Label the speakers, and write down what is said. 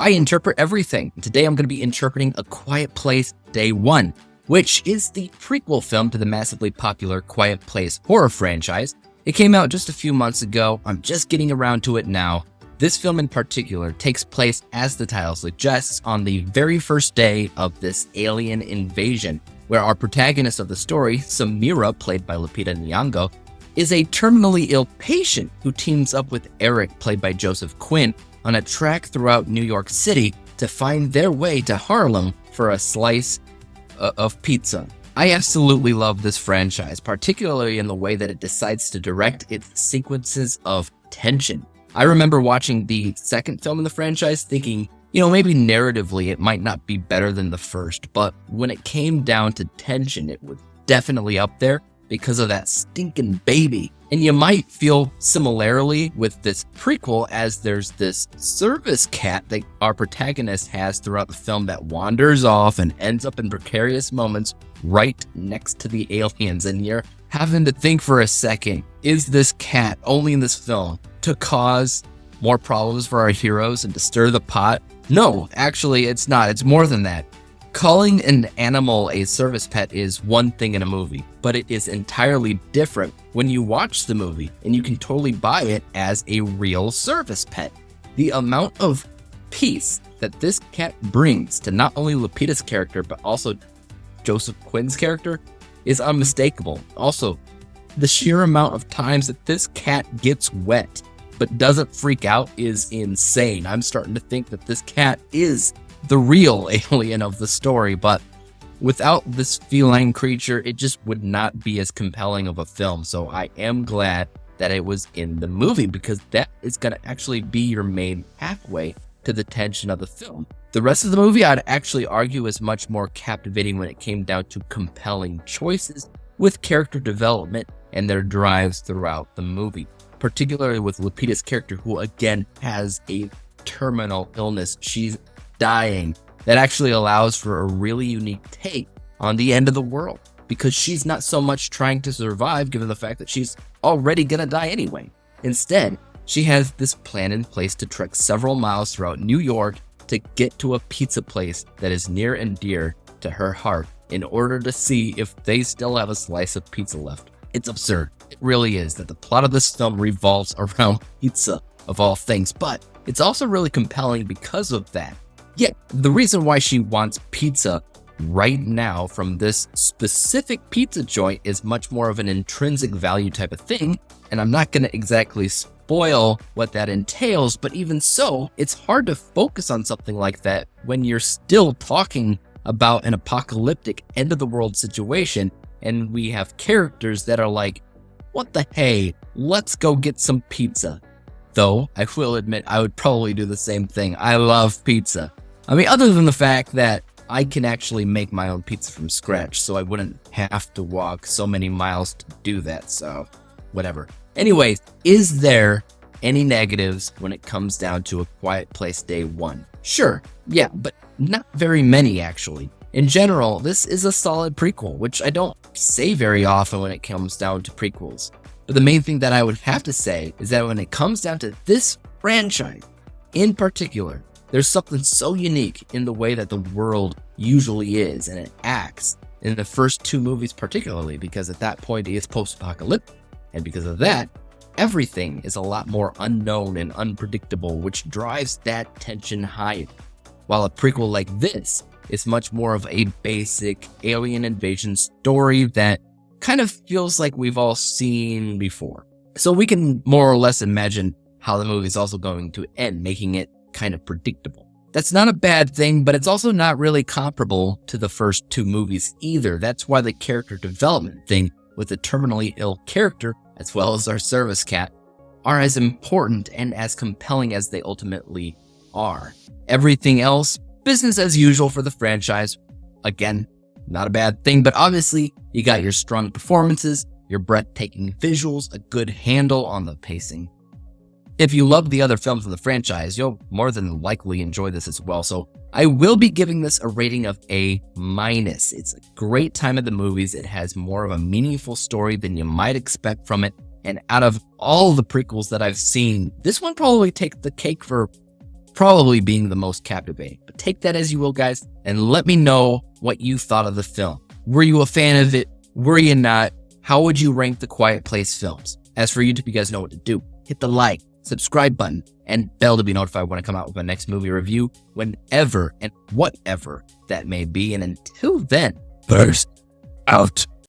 Speaker 1: I interpret everything. Today I'm going to be interpreting A Quiet Place Day 1, which is the prequel film to the massively popular Quiet Place horror franchise. It came out just a few months ago. I'm just getting around to it now. This film in particular takes place, as the title suggests, on the very first day of this alien invasion, where our protagonist of the story, Samira, played by Lupita Nyong'o, is a terminally ill patient who teams up with Eric, played by Joseph Quinn, on a track throughout New York City to find their way to Harlem for a slice of pizza. I absolutely love this franchise, particularly in the way that it decides to direct its sequences of tension. I remember watching the second film in the franchise thinking, maybe narratively it might not be better than the first, but when it came down to tension, it was definitely up there because of that stinking baby. And you might feel similarly with this prequel, as there's this service cat that our protagonist has throughout the film that wanders off and ends up in precarious moments right next to the aliens. And you're having to think for a second, is this cat only in this film to cause more problems for our heroes and to stir the pot? No, actually it's not. It's more than that. Calling an animal a service pet is one thing in a movie, but it is entirely different when you watch the movie and you can totally buy it as a real service pet. The amount of peace that this cat brings to not only Lupita's character, but also Joseph Quinn's character is unmistakable. Also, the sheer amount of times that this cat gets wet but doesn't freak out is insane. I'm starting to think that this cat is the real alien of the story, but without this feline creature, it just would not be as compelling of a film. So I am glad that it was in the movie, because that is going to actually be your main pathway to the tension of the film. The rest of the movie, I'd actually argue, is much more captivating when it came down to compelling choices with character development and their drives throughout the movie, particularly with Lupita's character, who again has a terminal illness. She's dying. That actually allows for a really unique take on the end of the world, because she's not so much trying to survive given the fact that she's already gonna die anyway. Instead, she has this plan in place to trek several miles throughout New York to get to a pizza place that is near and dear to her heart in order to see if they still have a slice of pizza left. It's absurd. It really is, that the plot of this film revolves around pizza of all things, but it's also really compelling because of that. Yet, the reason why she wants pizza right now from this specific pizza joint is much more of an intrinsic value type of thing, and I'm not going to exactly spoil what that entails, but even so, it's hard to focus on something like that when you're still talking about an apocalyptic end-of-the-world situation, and we have characters that are like, what the hey, let's go get some pizza. Though, I will admit, I would probably do the same thing. I love pizza. I mean, other than the fact that I can actually make my own pizza from scratch, so I wouldn't have to walk so many miles to do that, so whatever. Anyways, is there any negatives when it comes down to A Quiet Place Day 1? Sure, yeah, but not very many actually. In general, this is a solid prequel, which I don't say very often when it comes down to prequels. But the main thing that I would have to say is that when it comes down to this franchise in particular, there's something so unique in the way that the world usually is and it acts in the first two movies particularly, because at that point it's post-apocalyptic, and because of that, everything is a lot more unknown and unpredictable, which drives that tension higher. While a prequel like this is much more of a basic alien invasion story that kind of feels like we've all seen before. So we can more or less imagine how the movie is also going to end, making it kind of predictable. That's not a bad thing, but it's also not really comparable to the first two movies either. That's why the character development thing with the terminally ill character, as well as our service cat, are as important and as compelling as they ultimately are. Everything else, business as usual for the franchise. Again, not a bad thing, but obviously you got your strong performances, your breathtaking visuals, a good handle on the pacing. If you love the other films in the franchise, you'll more than likely enjoy this as well. So I will be giving this a rating of A-. It's a great time at the movies. It has more of a meaningful story than you might expect from it. And out of all the prequels that I've seen, this one probably takes the cake for probably being the most captivating. But take that as you will, guys, and let me know what you thought of the film. Were you a fan of it? Were you not? How would you rank the Quiet Place films? As for YouTube, you guys know what to do. Hit the like, subscribe button, and bell to be notified when I come out with my next movie review, whenever and whatever that may be. And until then, first out.